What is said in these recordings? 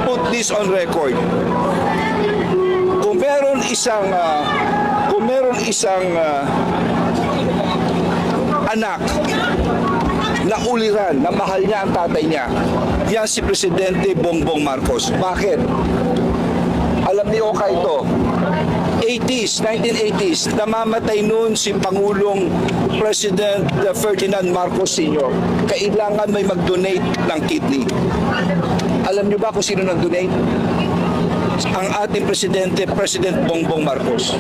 put this on record. Kung meron isang anak na uliran, na mahal niya ang tatay niya, yan si Presidente Bongbong Marcos. Bakit? Alam ni Oka ito, 1980s, namamatay noon si Pangulong President Ferdinand Marcos Sr. Kailangan may mag-donate ng kidney. Alam niyo ba kung sino nag-donate? Ang ating Presidente, President Bongbong Marcos.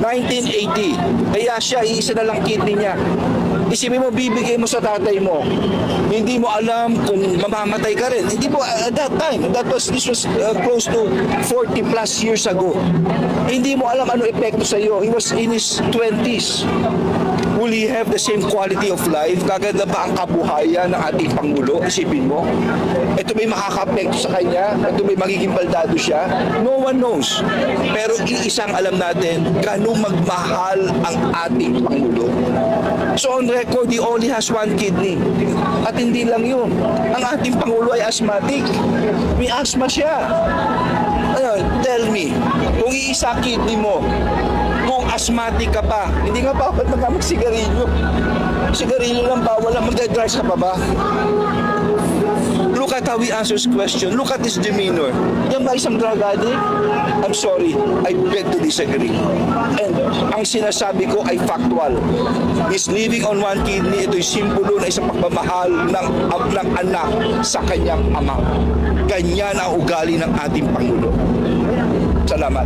1980, kaya siya, iisa na lang kidney niya. Isipin mo, bibigay mo sa tatay mo. Hindi mo alam kung mamamatay ka rin. Hindi mo, at that time, this was close to 40 plus years ago. Hindi mo alam ano epekto sa iyo. He was in his 20s. Will he have the same quality of life? Gaganda ba ang kabuhayan ng ating Pangulo? Isipin mo. Ito may makaka-apekto sa kanya? Ito may magiging baldado siya? No one knows. Pero iisang alam natin, ganun magmahal ang ating Pangulo. So on record, he only has one kidney. At hindi lang yun. Ang ating Pangulo ay asthmatic. May asthma siya. Tell me, kung iisa kidney mo, kung asthmatic ka pa, hindi nga bawal magsigarilyo. Sigarilyo lang bawal lang, magdadrive ka pa ba? Look at how he answers question. Look at his demeanor. Yan ba isang drug addict? I'm sorry, I beg to disagree. And ang sinasabi ko ay factual. He's living on one kidney. Ito'y simbolo na isang pagmamahal ng anak sa kanyang ama. Ganyan ang ugali ng ating Pangulo. Salamat.